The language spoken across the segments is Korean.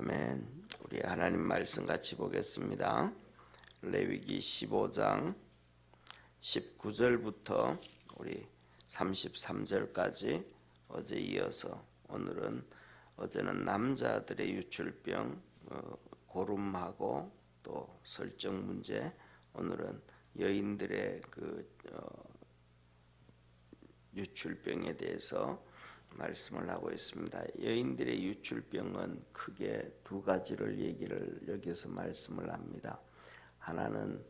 아멘. 우리 하나님 말씀 같이 보겠습니다. 레위기 15장 19절부터 우리 33절까지 어제 이어서 어제는 남자들의 유출병 고름하고 또 설정 문제, 오늘은 여인들의 유출병에 대해서 말씀을 하고 있습니다. 여인들의 유출병은 크게 두 가지를 여기서 말씀을 합니다. 하나는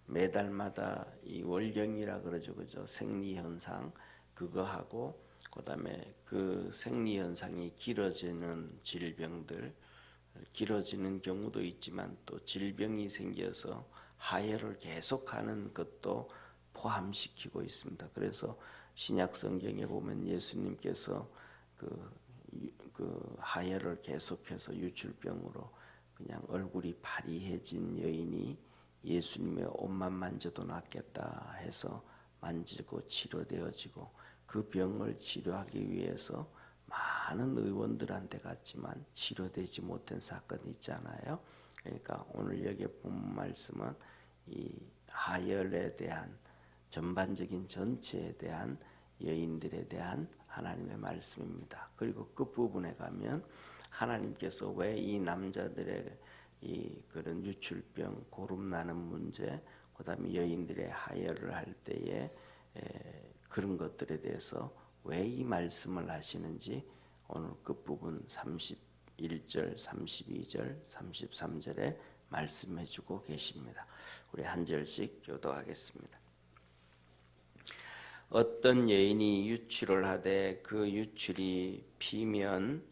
매달마다 이 월경이라 그러죠, 그죠? 생리 현상 그거하고 그다음에 그 생리 현상이 길어지는 질병들, 길어지는 경우도 있지만 또 질병이 생겨서 하혈을 계속하는 것도 포함시키고 있습니다. 그래서 신약 성경에 보면 예수님께서 그 하혈을 계속해서 유출병으로 그냥 얼굴이 파리해진 여인이 예수님의 옷만 만져도 낫겠다 해서 만지고 치료되어지고, 그 병을 치료하기 위해서 많은 의원들한테 갔지만 치료되지 못한 사건이 있잖아요. 그러니까 오늘 여기 본 말씀은 이 하혈에 대한 전반적인 전체에 대한 여인들에 대한 하나님의 말씀입니다. 그리고 끝부분에 가면 하나님께서 왜 이 남자들의 그런 유출병, 고름나는 문제, 그 다음에 여인들의 하혈을 할 때에 그런 것들에 대해서 왜 이 말씀을 하시는지 오늘 끝부분 31절, 32절, 33절에 말씀해 주고 계십니다. 우리 한 절씩 교도하겠습니다. 어떤 여인이 유출을 하되 그 유출이 피면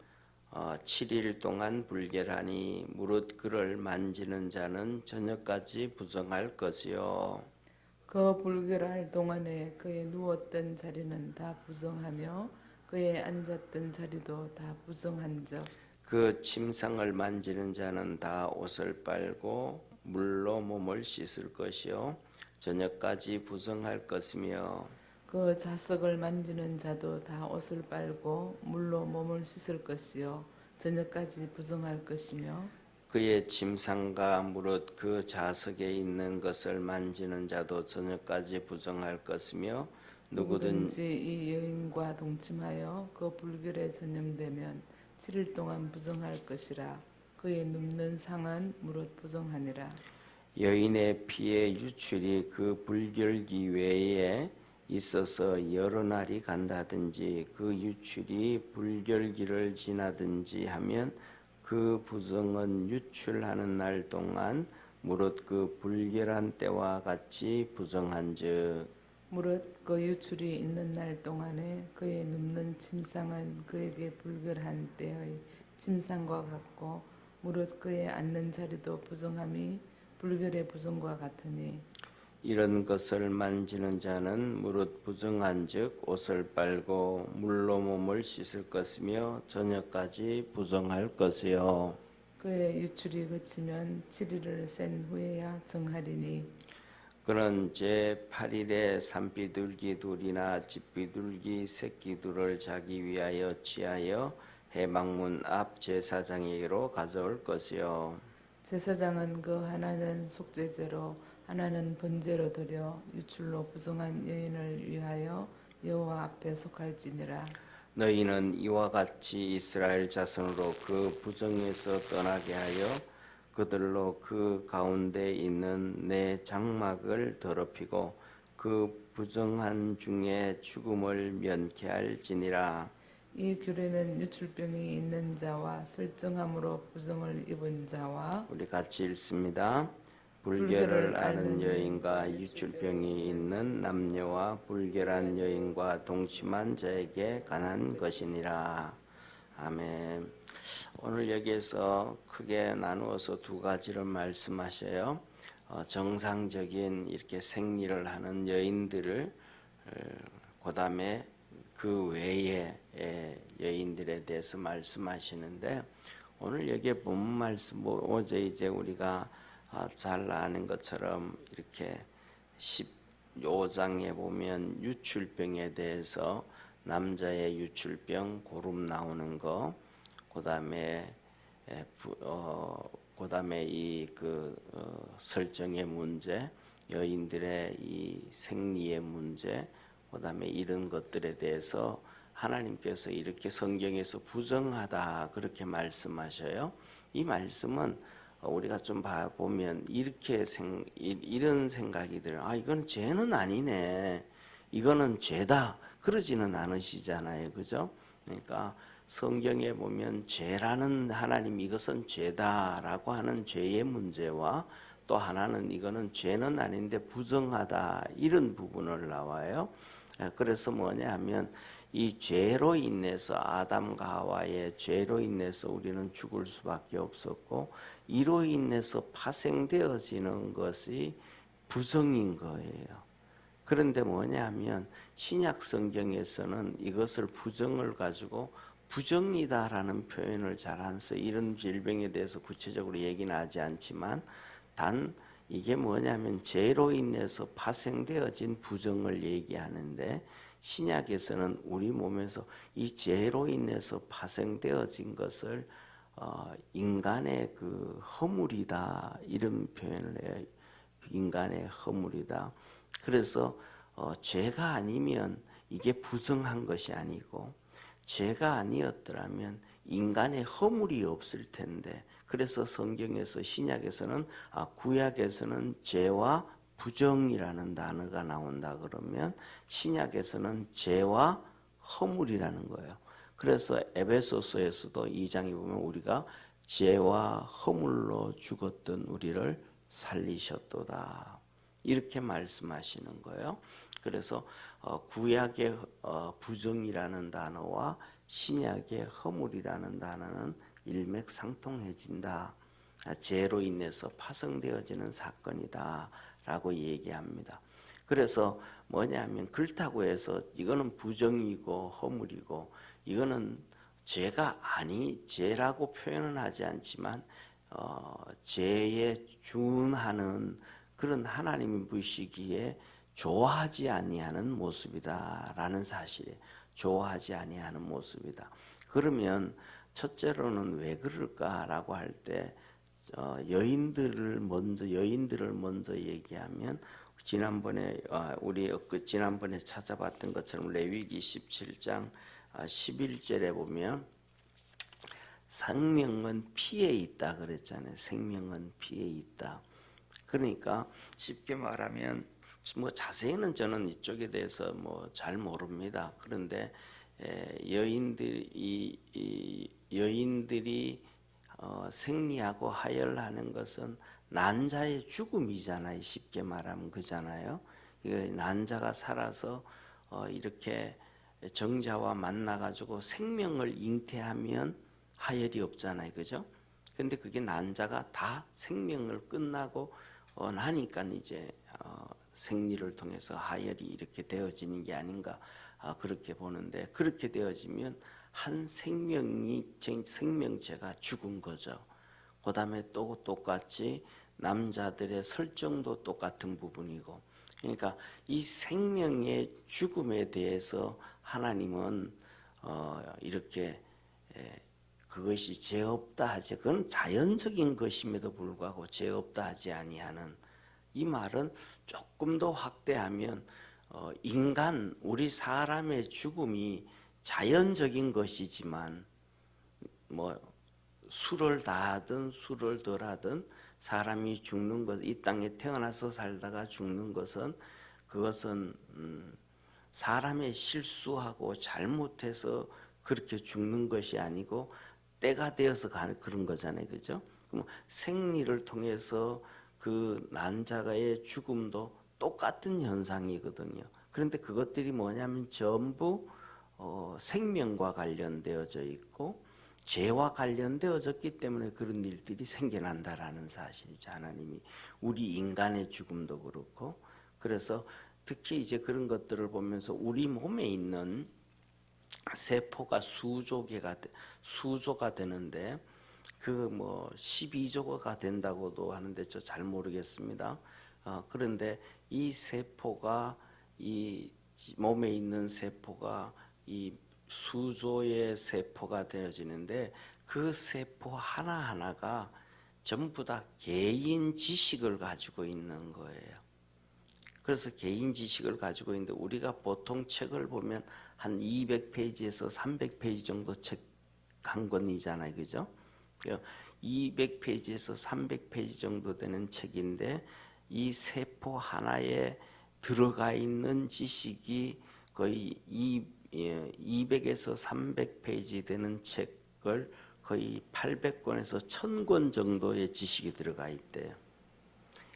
7일 동안 불결하니 무릇 그를 만지는 자는 저녁까지 부정할 것이요. 그 불결할 동안에 그의 누웠던 자리는 다 부정하며 그의 앉았던 자리도 다 부정한즉 그 침상을 만지는 자는 다 옷을 빨고 물로 몸을 씻을 것이요 저녁까지 부정할 것이며 그 자석을 만지는 자도 다 옷을 빨고 물로 몸을 씻을 것이요 저녁까지 부정할 것이며 그의 침상과 무릇 그 자석에 있는 것을 만지는 자도 저녁까지 부정할 것이며 누구든지 이 여인과 동침하여 그 불결에 전염되면 7일 동안 부정할 것이라. 그의 눕는 상은 무릇 부정하니라. 여인의 피의 유출이 그 불결기 외에 있어서 여러 날이 간다든지 그 유출이 불결기를 지나든지 하면 그 부정은 유출하는 날 동안 무릇 그 불결한 때와 같이 부정한즉 무릇 그 유출이 있는 날 동안에 그의 눕는 침상은 그에게 불결한 때의 침상과 같고 무릇 그의 앉는 자리도 부정함이 불결의 부정과 같으니 이런 것을 만지는 자는 무릇 부정한즉 옷을 빨고 물로 몸을 씻을 것이며 저녁까지 부정할 것이요. 그의 유출이 그치면 7일을 센 후에야 정하리니 그는 제8일에 산비둘기 둘이나 집비둘기 새끼 둘을 자기 위하여 취하여 해방문 앞 제사장에게로 가져올 것이요. 제사장은 그 하나는 속죄제로 하나는 번제로 드려 유출로 부정한 여인을 위하여 여호와 앞에 속할지니라. 너희는 이와 같이 이스라엘 자손으로 그 부정에서 떠나게 하여 그들로 그 가운데 있는 내 장막을 더럽히고 그 부정한 중에 죽음을 면케 할지니라. 이 규례는 유출병이 있는 자와 설정함으로 부정을 입은 자와 우리 같이 읽습니다. 불결을 앓는 여인과 유출병이 있는 남녀와 불결한 여인과 동침한 자에게 관한 것이니라. 아멘. 오늘 여기에서 크게 나누어서 두 가지를 말씀하셔요. 정상적인 이렇게 생리를 하는 여인들을, 그다음에 그 외의 여인들에 대해서 말씀하시는데, 오늘 여기에 본 말씀, 어제 이제 우리가 잘 아는 것처럼 이렇게 15장에 보면 유출병에 대해서 남자의 유출병, 고름 나오는 거, 그 다음에 그다음에 이 설정의 문제, 여인들의 이 생리의 문제, 그다음에 이런 것들에 대해서 하나님께서 이렇게 성경에서 부정하다 그렇게 말씀하셔요. 이 말씀은 우리가 좀 보면 이런 생각이 들어요. 아, 이건 죄는 아니네. 이거는 죄다. 그러지는 않으시잖아요. 그죠? 그러니까 성경에 보면 죄라는 하나님 이것은 죄다라고 하는 죄의 문제와 또 하나는 이거는 죄는 아닌데 부정하다 이런 부분을 나와요. 그래서 뭐냐 하면 이 죄로 인해서 아담과 하와의 죄로 인해서 우리는 죽을 수밖에 없었고 이로 인해서 파생되어지는 것이 부정인 거예요. 그런데 뭐냐 하면 신약 성경에서는 이것을 부정을 가지고 부정이다라는 표현을 잘 안 써. 이런 질병에 대해서 구체적으로 얘기는 하지 않지만 단 이게 뭐냐면 죄로 인해서 파생되어진 부정을 얘기하는데 신약에서는 우리 몸에서 이 죄로 인해서 파생되어진 것을 인간의 그 허물이다 이런 표현을 해요. 인간의 허물이다. 그래서 죄가 아니면 이게 부정한 것이 아니고 죄가 아니었더라면 인간의 허물이 없을 텐데 그래서 성경에서 신약에서는 구약에서는 죄와 부정이라는 단어가 나온다 그러면 신약에서는 죄와 허물이라는 거예요. 그래서 에베소서에서도 2장에 보면 우리가 죄와 허물로 죽었던 우리를 살리셨도다. 이렇게 말씀하시는 거예요. 그래서 구약의 부정이라는 단어와 신약의 허물이라는 단어는 일맥상통해진다. 죄로 인해서 파생되어지는 사건이다 라고 얘기합니다. 그래서 뭐냐면 그렇다고 해서 이거는 부정이고 허물이고 이거는 죄라고 표현은 하지 않지만 죄에 준하는 그런 하나님이 보시기에 좋아하지 아니하는 모습이다라는 사실에 좋아하지 아니하는 모습이다. 그러면 첫째로는 왜 그럴까라고 할 때 여인들을 먼저 얘기하면 지난번에 지난번에 찾아봤던 것처럼 레위기 17장 11절에 보면 생명은 피에 있다 그랬잖아요. 생명은 피에 있다. 그러니까 쉽게 말하면 뭐 자세히는 저는 이쪽에 대해서 뭐 잘 모릅니다. 그런데 여인들이 생리하고 하혈하는 것은 난자의 죽음이잖아요. 쉽게 말하면 그잖아요. 난자가 살아서 이렇게 정자와 만나가지고 생명을 잉태하면 하혈이 없잖아요. 그죠? 근데 그게 난자가 다 생명을 끝나고 나니까 이제 생리를 통해서 하혈이 이렇게 되어지는 게 아닌가 그렇게 보는데 그렇게 되어지면 한 생명체가 죽은 거죠. 그 다음에 또 똑같이 남자들의 설정도 똑같은 부분이고 그러니까 이 생명의 죽음에 대해서 하나님은 이렇게 그것이 죄 없다 하지 그건 자연적인 것임에도 불구하고 죄 없다 하지 아니하는 이 말은 조금 더 확대하면 우리 사람의 죽음이 자연적인 것이지만 뭐 수를 다하든 수를 덜하든 사람이 죽는 것, 이 땅에 태어나서 살다가 죽는 것은 그것은 사람의 실수하고 잘못해서 그렇게 죽는 것이 아니고 때가 되어서 그런 거잖아요, 그죠? 그럼 생리를 통해서 그 난자가의 죽음도 똑같은 현상이거든요. 그런데 그것들이 뭐냐면 전부 생명과 관련되어져 있고 죄와 관련되어졌기 때문에 그런 일들이 생겨난다라는 사실이죠. 하나님이 우리 인간의 죽음도 그렇고 그래서 특히 이제 그런 것들을 보면서 우리 몸에 있는 세포가 수조가 되는데 그 뭐 12조가 된다고도 하는데 저 잘 모르겠습니다. 그런데 이 세포가 이 몸에 있는 세포가 이 수조의 세포가 되어지는데 그 세포 하나하나가 전부 다 개인 지식을 가지고 있는 거예요. 그래서 개인 지식을 가지고 있는데 우리가 보통 책을 보면 한 200페이지에서 300페이지 정도 책 한 권이잖아요. 그죠? 200페이지에서 300페이지 정도 되는 책인데 이 세포 하나에 들어가 있는 지식이 거의 200에서 300페이지 되는 책을 거의 800권에서 1000권 정도의 지식이 들어가 있대요.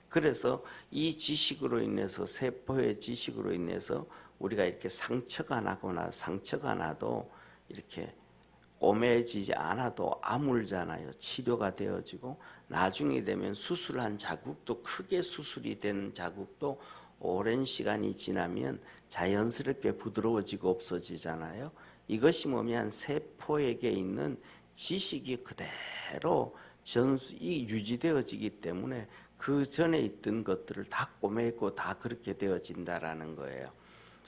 그래서 이 지식으로 인해서 세포의 지식으로 인해서 우리가 이렇게 상처가 나도 이렇게 꼬매지지 않아도 아물잖아요. 치료가 되어지고 나중에 되면 수술한 자국도 크게 수술이 된 자국도 오랜 시간이 지나면 자연스럽게 부드러워지고 없어지잖아요. 이것이 뭐냐면 세포에게 있는 지식이 그대로 유지되어지기 때문에 그 전에 있던 것들을 다 꼬매고 다 그렇게 되어진다라는 거예요.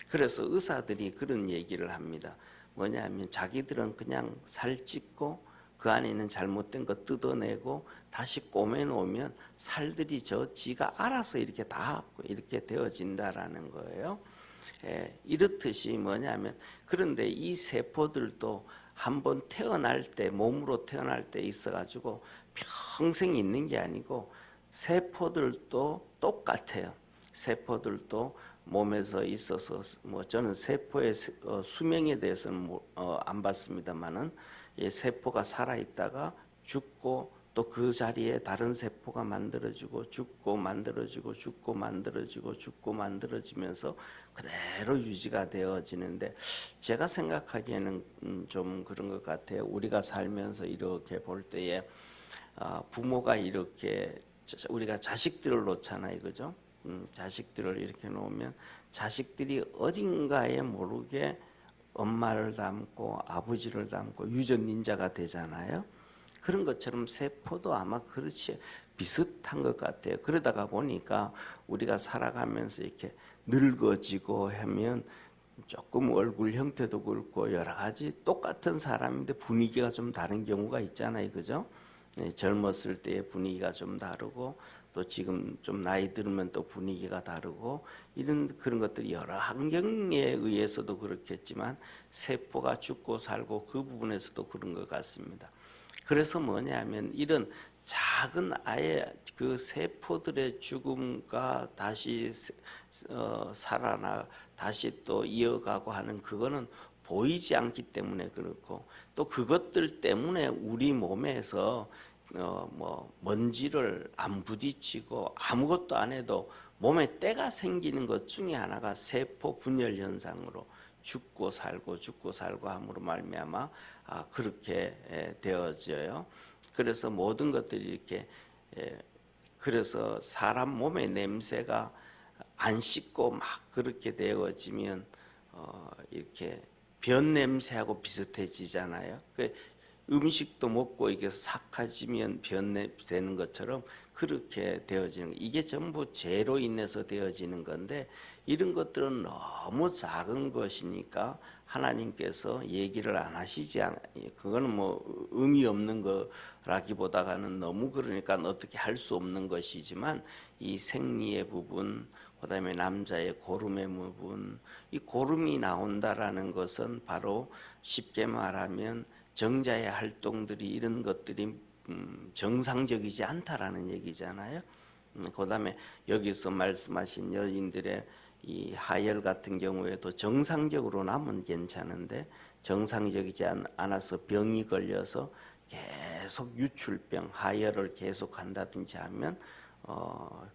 그래서 의사들이 그런 얘기를 합니다. 뭐냐면 자기들은 그냥 살 찢고 그 안에 있는 잘못된 거 뜯어내고 다시 꼬매놓으면 살들이 지가 알아서 이렇게 다 이렇게 되어진다라는 거예요. 이렇듯이 뭐냐면 그런데 이 세포들도 한번 태어날 때 몸으로 태어날 때 있어가지고 평생 있는 게 아니고 세포들도 똑같아요. 세포들도 몸에서 있어서 뭐 저는 세포의 수명에 대해서는 안 봤습니다만은 세포가 살아 있다가 죽고 또 그 자리에 다른 세포가 만들어지고 죽고 만들어지고 죽고 만들어지고 죽고 만들어지면서 그대로 유지가 되어지는데 제가 생각하기에는 좀 그런 것 같아요. 우리가 살면서 이렇게 볼 때에 부모가 이렇게 우리가 자식들을 놓잖아요, 그죠? 자식들을 이렇게 놓으면 자식들이 어딘가에 모르게 엄마를 닮고 아버지를 닮고 유전 닌자가 되잖아요. 그런 것처럼 세포도 아마 그렇지 비슷한 것 같아요. 그러다가 보니까 우리가 살아가면서 이렇게 늙어지고 하면 조금 얼굴 형태도 그렇고 여러 가지 똑같은 사람인데 분위기가 좀 다른 경우가 있잖아요, 그죠? 젊었을 때의 분위기가 좀 다르고 또 지금 좀 나이 들면 또 분위기가 다르고 이런 그런 것들이 여러 환경에 의해서도 그렇겠지만 세포가 죽고 살고 그 부분에서도 그런 것 같습니다. 그래서 뭐냐면 이런 작은 아예 그 세포들의 죽음과 다시 살아나 다시 또 이어가고 하는 그거는 보이지 않기 때문에 그렇고 또 그것들 때문에 우리 몸에서 뭐 먼지를 안 부딪히고 아무것도 안 해도 몸에 때가 생기는 것 중에 하나가 세포 분열 현상으로 죽고 살고 함으로 말미암아 그렇게 되어져요. 그래서 모든 것들이 이렇게 그래서 사람 몸의 냄새가 안 씻고 막 그렇게 되어지면 이렇게 변 냄새하고 비슷해지잖아요. 음식도 먹고 이게 삭혀지면 변되는 것처럼 그렇게 되어지는 이게 전부 죄로 인해서 되어지는 건데 이런 것들은 너무 작은 것이니까 하나님께서 얘기를 안 하시지 않아요. 그거는 뭐 의미 없는 거라기보다는 너무 그러니까 어떻게 할 수 없는 것이지만 이 생리의 부분 그다음에 남자의 고름의 부분 이 고름이 나온다라는 것은 바로 쉽게 말하면 정자의 활동들이 이런 것들이 정상적이지 않다라는 얘기잖아요. 그다음에 여기서 말씀하신 여인들의 이 하열 같은 경우에도 정상적으로 나면 괜찮은데 정상적이지 않아서 병이 걸려서 계속 유출병, 하열을 계속 한다든지 하면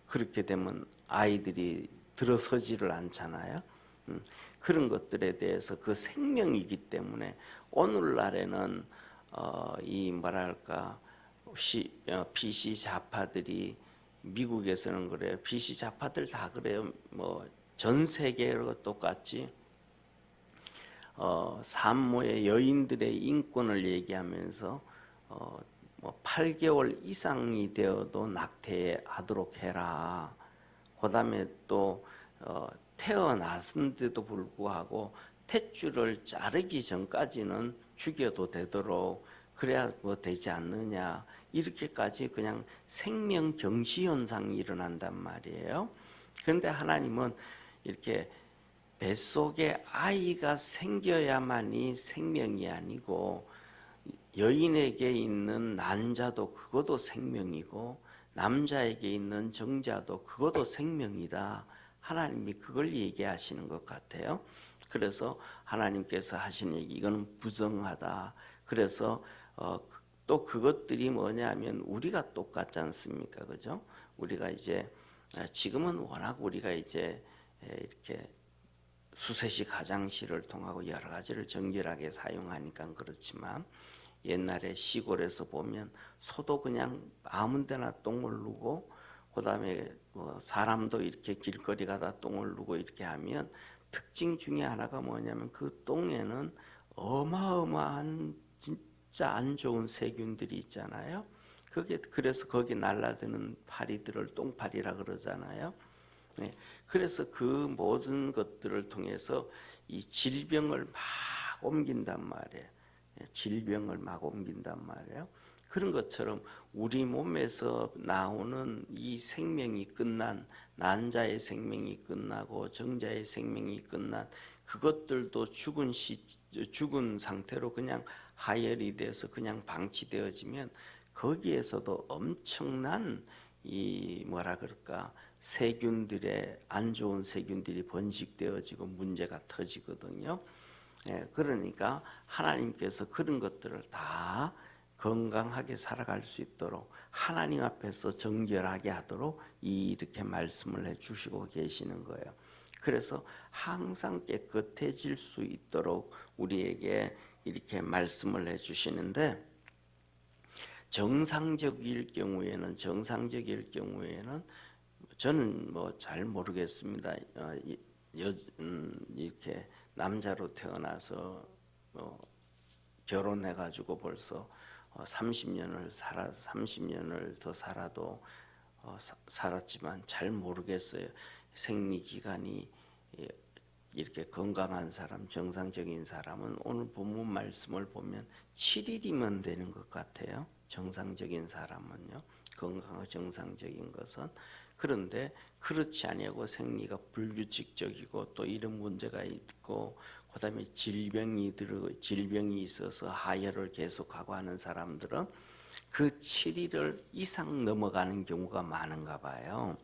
그렇게 되면 아이들이 들어서지를 않잖아요. 그런 것들에 대해서 그 생명이기 때문에 오늘날에는 이 뭐랄까 PC 좌파들이 미국에서는 그래요. PC 좌파들 다 그래요. 뭐 전 세계로 똑같이 산모의 여인들의 인권을 얘기하면서 뭐 8개월 이상이 되어도 낙태하도록 해라. 그다음에 또 태어났는데도 불구하고 탯줄을 자르기 전까지는 죽여도 되도록 그래야 뭐 되지 않느냐 이렇게까지 그냥 생명 경시 현상이 일어난단 말이에요. 그런데 하나님은 이렇게 뱃속에 아이가 생겨야만이 생명이 아니고 여인에게 있는 난자도 그것도 생명이고 남자에게 있는 정자도 그것도 생명이다. 하나님이 그걸 얘기하시는 것 같아요. 그래서 하나님께서 하신 얘기 이거는 부정하다. 그래서 또 그것들이 뭐냐면 우리가 똑같지 않습니까? 그죠? 우리가 이제 지금은 워낙 우리가 이제 이렇게 수세식 화장실을 통하고 여러 가지를 정결하게 사용하니까 그렇지만 옛날에 시골에서 보면 소도 그냥 아무 데나 똥을 누고 그다음에 뭐 사람도 이렇게 길거리 가다 똥을 누고 이렇게 하면 특징 중에 하나가 뭐냐면 그 똥에는 어마어마한 진짜 안 좋은 세균들이 있잖아요. 그게 그래서 거기 날라드는 파리들을 똥파리라 그러잖아요. 네. 그래서 그 모든 것들을 통해서 이 질병을 막 옮긴단 말이에요. 질병을 막 옮긴단 말이에요. 그런 것처럼 우리 몸에서 나오는 이 생명이 끝난 난자의 생명이 끝나고 정자의 생명이 끝난 그것들도 죽은 상태로 그냥 하열이 돼서 그냥 방치되어지면 거기에서도 엄청난 이 뭐라 그럴까 세균들의 안 좋은 세균들이 번식되어지고 문제가 터지거든요. 그러니까 하나님께서 그런 것들을 다 건강하게 살아갈 수 있도록 하나님 앞에서 정결하게 하도록 이렇게 말씀을 해주시고 계시는 거예요. 그래서 항상 깨끗해질 수 있도록 우리에게 이렇게 말씀을 해주시는데 정상적일 경우에는 저는 뭐 잘 모르겠습니다. 이렇게 남자로 태어나서 결혼해가지고 벌써 30년을 더 살아도 살았지만 잘 모르겠어요. 생리 기간이 이렇게 건강한 사람, 정상적인 사람은 오늘 본문 말씀을 보면 7일이면 되는 것 같아요. 정상적인 사람은요. 건강하고 정상적인 것은. 그런데 그렇지 아니하고 생리가 불규칙적이고 또 이런 문제가 있고 그다음에 질병이 있어서 하혈을 계속하고 하는 사람들은 그 7일을 이상 넘어가는 경우가 많은가 봐요.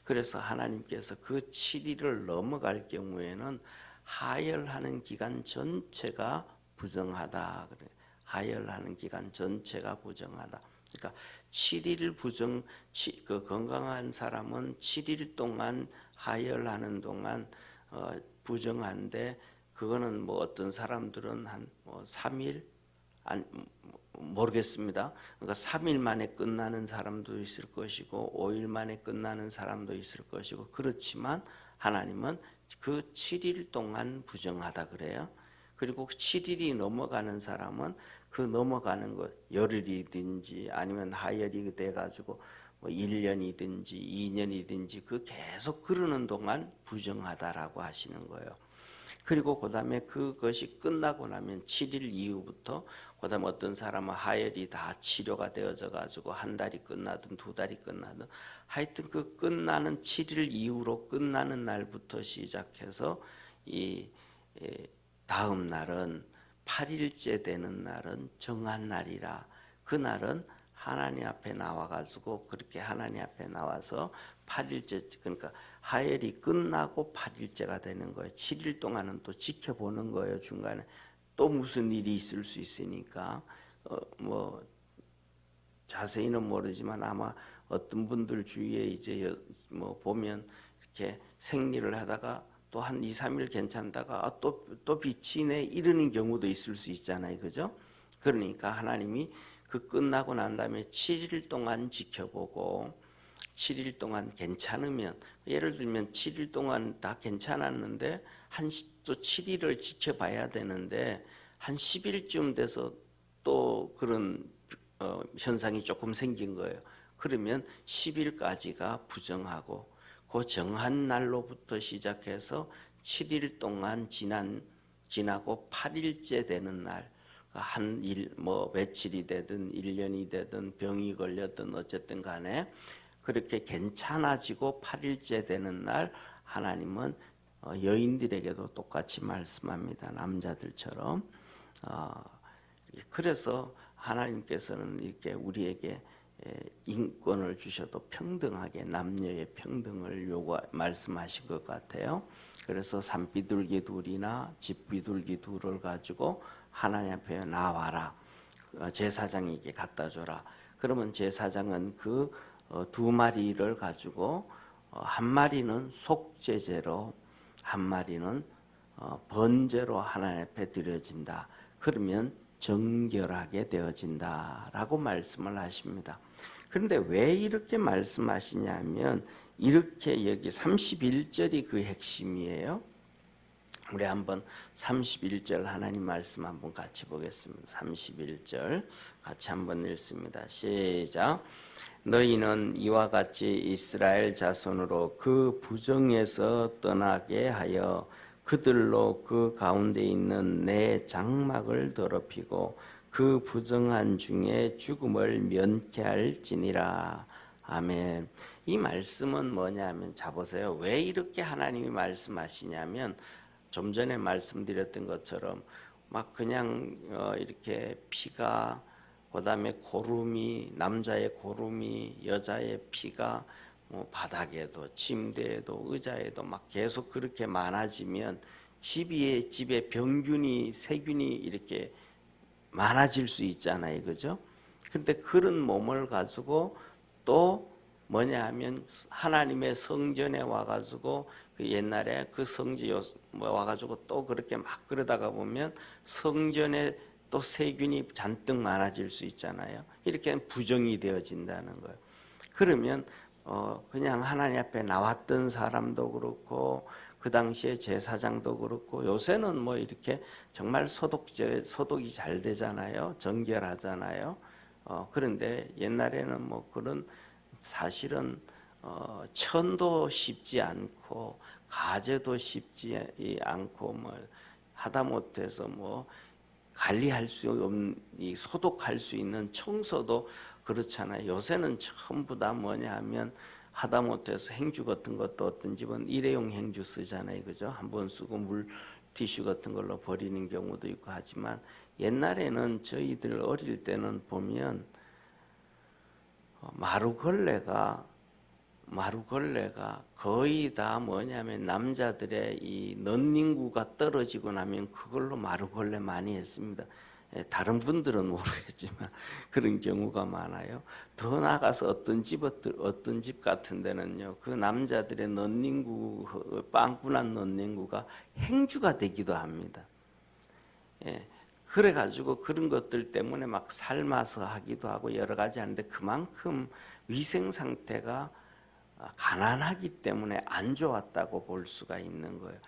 그래서 하나님께서 그 7일을 넘어갈 경우에는 하혈하는 기간 전체가 부정하다. 그래. 하혈하는 기간 전체가 부정하다. 그러니까 7일 그 건강한 사람은 7일 동안 하혈하는 동안 부정한데 그거는 뭐 어떤 사람들은 한뭐 3일 모르겠습니다. 그러니까 3일 만에 끝나는 사람도 있을 것이고 5일 만에 끝나는 사람도 있을 것이고 그렇지만 하나님은 그 7일 동안 부정하다 그래요. 그리고 7일이 넘어가는 사람은 그 넘어가는 것 열흘이든지 아니면 하열이 돼가지고 뭐 1년이든지 2년이든지 그 계속 그러는 동안 부정하다라고 하시는 거예요. 그리고 그 다음에 그것이 끝나고 나면 7일 이후부터 그 다음에 어떤 사람은 하열이 다 치료가 되어져 가지고 한 달이 끝나든 두 달이 끝나든 하여튼 그 끝나는 7일 이후로 끝나는 날부터 시작해서 이 다음 날은 8일째 되는 날은 정한 날이라 그 날은 하나님 앞에 나와가지고 그렇게 하나님 앞에 나와서 8일째 그러니까 하혈이 끝나고 8일째가 되는 거예요. 7일 동안은 또 지켜보는 거예요. 중간에 또 무슨 일이 있을 수 있으니까 뭐 자세히는 모르지만 아마 어떤 분들 주위에 이제 뭐 보면 이렇게 생리를 하다가 또 한 2, 3일 괜찮다가 또 빛이네 이러는 경우도 있을 수 있잖아요. 그죠? 그러니까 하나님이 그 끝나고 난 다음에 7일 동안 지켜보고 7일 동안 괜찮으면 예를 들면 7일 동안 다 괜찮았는데 또 7일을 지켜봐야 되는데 한 10일쯤 돼서 또 그런 현상이 조금 생긴 거예요. 그러면 10일까지가 부정하고 그 정한 날로부터 시작해서 7일 동안 지나고 8일째 되는 날 한 일 뭐 며칠이 되든 1년이 되든 병이 걸렸든 어쨌든 간에 그렇게 괜찮아지고 8일째 되는 날 하나님은 여인들에게도 똑같이 말씀합니다. 남자들처럼. 그래서 하나님께서는 이렇게 우리에게 인권을 주셔도 평등하게 남녀의 평등을 말씀하신 것 같아요. 그래서 산비둘기 둘이나 집비둘기 둘을 가지고 하나님 앞에 나와라. 제사장에게 갖다 줘라. 그러면 제사장은 그 두 마리를 가지고 한 마리는 속죄제로 한 마리는 번제로 하나님 앞에 드려진다. 그러면 정결하게 되어진다라고 말씀을 하십니다. 그런데 왜 이렇게 말씀하시냐면 이렇게 여기 31절이 그 핵심이에요. 우리 한번 31절 하나님 말씀 한번 같이 보겠습니다. 31절 같이 한번 읽습니다. 시작. 너희는 이와 같이 이스라엘 자손으로 그 부정에서 떠나게 하여 그들로 그 가운데 있는 내 장막을 더럽히고 그 부정한 중에 죽음을 면케할지니라. 아멘. 이 말씀은 뭐냐면 자 보세요. 왜 이렇게 하나님이 말씀하시냐면 좀 전에 말씀드렸던 것처럼 막 그냥 이렇게 피가 그다음에 고름이 남자의 고름이 여자의 피가 뭐 바닥에도 침대에도 의자에도 막 계속 그렇게 많아지면 집에 병균이 세균이 이렇게 많아질 수 있잖아요, 그죠? 그런데 그런 몸을 가지고 또 뭐냐 하면 하나님의 성전에 와가지고 그 옛날에 그 성지 와가지고 또 그렇게 막 그러다가 보면 성전에 또 세균이 잔뜩 많아질 수 있잖아요. 이렇게 부정이 되어진다는 거예요. 그러면 그냥 하나님 앞에 나왔던 사람도 그렇고 그 당시에 제사장도 그렇고 요새는 뭐 이렇게 정말 소독이 잘 되잖아요. 정결하잖아요. 그런데 옛날에는 뭐 그런 사실은 천도 쉽지 않고 가재도 쉽지 않고 뭐 하다못해서 뭐 관리할 수 없는 소독할 수 있는 청소도 그렇잖아요. 요새는 전부 다 뭐냐 하면 하다못해서 행주 같은 것도 어떤 집은 일회용 행주 쓰잖아요. 그죠? 한번 쓰고 물 티슈 같은 걸로 버리는 경우도 있고 하지만 옛날에는 저희들 어릴 때는 보면 마루걸레가 거의 다 뭐냐면 남자들의 이 넌닝구가 떨어지고 나면 그걸로 마루걸레 많이 했습니다. 다른 분들은 모르겠지만 그런 경우가 많아요. 더 나가서 어떤 집 같은 데는요, 그 남자들의 넌닝구, 빵꾸난 넌닝구가 행주가 되기도 합니다. 그래가지고 그런 것들 때문에 막 삶아서 하기도 하고 여러 가지 하는데 그만큼 위생 상태가 가난하기 때문에 안 좋았다고 볼 수가 있는 거예요.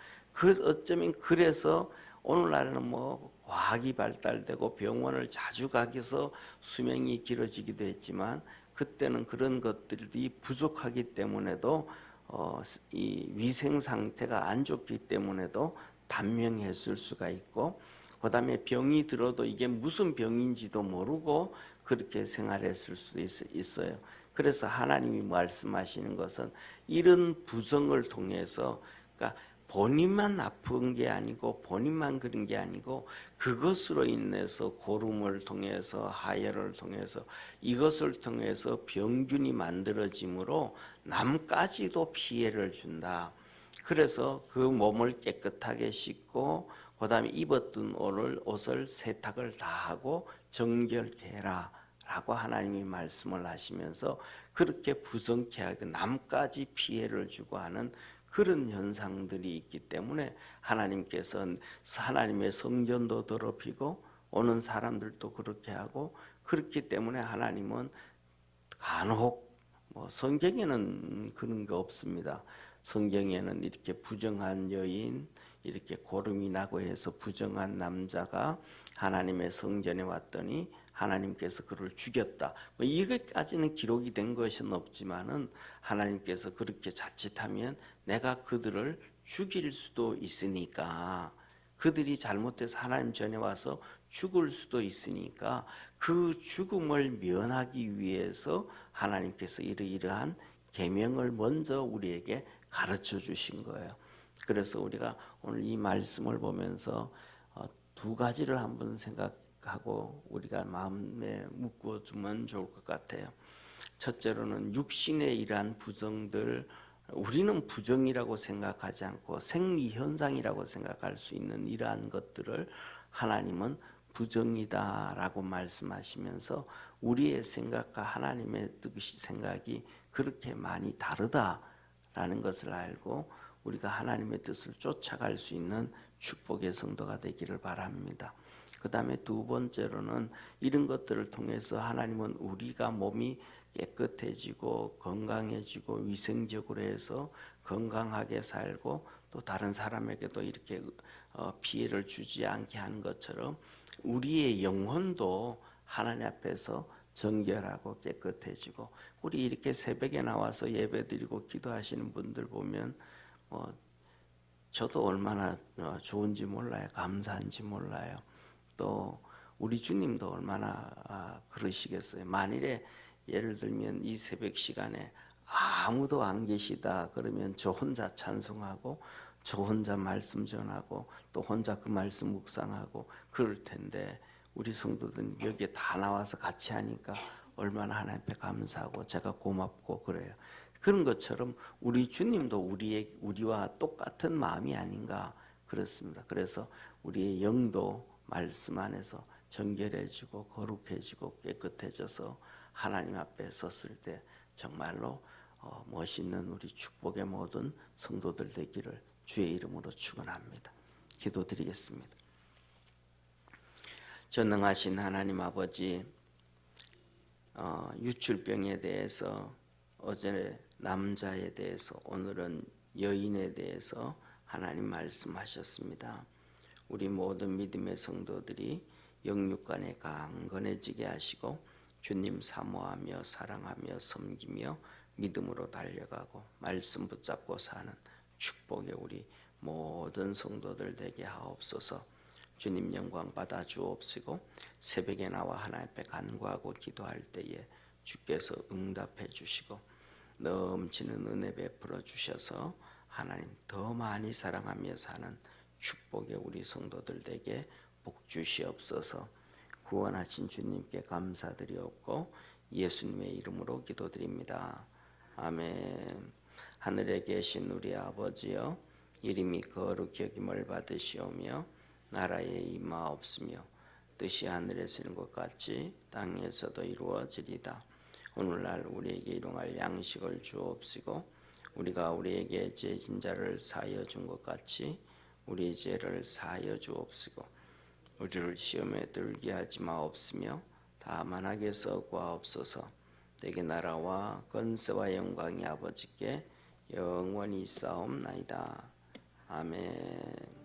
어쩌면 그래서 오늘날에는 뭐 과학이 발달되고 병원을 자주 가기서 수명이 길어지기도 했지만 그때는 그런 것들이 부족하기 때문에도 이 위생 상태가 안 좋기 때문에도 단명했을 수가 있고 그다음에 병이 들어도 이게 무슨 병인지도 모르고 그렇게 생활했을 수도 있어요. 그래서 하나님이 말씀하시는 것은 이런 부정을 통해서 그러니까 본인만 아픈 게 아니고 본인만 그런 게 아니고 그것으로 인해서 고름을 통해서 하혈을 통해서 이것을 통해서 병균이 만들어지므로 남까지도 피해를 준다. 그래서 그 몸을 깨끗하게 씻고 그다음에 입었던 옷을 세탁을 다 하고 정결케 해라 라고 하나님이 말씀을 하시면서 그렇게 부정케 하고 남까지 피해를 주고 하는 그런 현상들이 있기 때문에 하나님께서는 하나님의 성전도 더럽히고 오는 사람들도 그렇게 하고 그렇기 때문에 하나님은 간혹 성경에는 그런 거 없습니다. 성경에는 이렇게 부정한 여인 이렇게 고름이 나고 해서 부정한 남자가 하나님의 성전에 왔더니 하나님께서 그를 죽였다. 이것까지는 기록이 된 것은 없지만은 하나님께서 그렇게 자칫하면 내가 그들을 죽일 수도 있으니까 그들이 잘못해서 하나님 전에 와서 죽을 수도 있으니까 그 죽음을 면하기 위해서 하나님께서 이러이러한 계명을 먼저 우리에게 가르쳐 주신 거예요. 그래서 우리가 오늘 이 말씀을 보면서 두 가지를 한번 생각하고 우리가 마음에 묶어주면 좋을 것 같아요. 첫째로는 육신에 이러한 부정들, 우리는 부정이라고 생각하지 않고 생리현상이라고 생각할 수 있는 이러한 것들을 하나님은 부정이다라고 말씀하시면서 우리의 생각과 하나님의 생각이 그렇게 많이 다르다라는 것을 알고 우리가 하나님의 뜻을 쫓아갈 수 있는 축복의 성도가 되기를 바랍니다. 그 다음에 두 번째로는 이런 것들을 통해서 하나님은 우리가 몸이 깨끗해지고 건강해지고 위생적으로 해서 건강하게 살고 또 다른 사람에게도 이렇게 피해를 주지 않게 하는 것처럼 우리의 영혼도 하나님 앞에서 정결하고 깨끗해지고 우리 이렇게 새벽에 나와서 예배드리고 기도하시는 분들 보면 저도 얼마나 좋은지 몰라요. 감사한지 몰라요. 또 우리 주님도 얼마나 그러시겠어요. 만일에 예를 들면 이 새벽 시간에 아무도 안 계시다 그러면 저 혼자 찬송하고 저 혼자 말씀 전하고 또 혼자 그 말씀 묵상하고 그럴 텐데 우리 성도들은 여기에 다 나와서 같이 하니까 얼마나 하나님께 감사하고 제가 고맙고 그래요. 그런 것처럼 우리 주님도 우리와 똑같은 마음이 아닌가 그렇습니다. 그래서 우리의 영도 말씀 안에서 정결해지고 거룩해지고 깨끗해져서 하나님 앞에 섰을 때 정말로 멋있는 우리 축복의 모든 성도들 되기를 주의 이름으로 축원합니다. 기도드리겠습니다. 전능하신 하나님 아버지, 유출병에 대해서 어제 남자에 대해서 오늘은 여인에 대해서 하나님 말씀하셨습니다. 우리 모든 믿음의 성도들이 영육간에 강건해지게 하시고 주님 사모하며 사랑하며 섬기며 믿음으로 달려가고 말씀 붙잡고 사는 축복의 우리 모든 성도들 되게 하옵소서. 주님 영광 받아 주옵시고 새벽에 나와 하나님 앞에 간구하고 기도할 때에 주께서 응답해 주시고 넘치는 은혜 베풀어 주셔서 하나님 더 많이 사랑하며 사는 축복의 우리 성도들 되게 복 주시옵소서. 구원하신 주님께 감사드리옵고 예수님의 이름으로 기도드립니다. 아멘. 하늘에 계신 우리 아버지여, 이름이 거룩히 여김을 받으시오며 나라에 임하옵시며 뜻이 하늘에서 이룬 것 같이 땅에서도 이루어지리다. 오늘날 우리에게 일용할 양식을 주옵시고 우리가 우리에게 죄진 자를 사하여 준 것 같이 우리 죄를 사하여 주옵시고 우리를 시험에 들게 하지 마옵시며 다만 악에서 구하옵소서. 내게 나라와 권세와 영광이 아버지께 영원히 있사옵나이다. 아멘.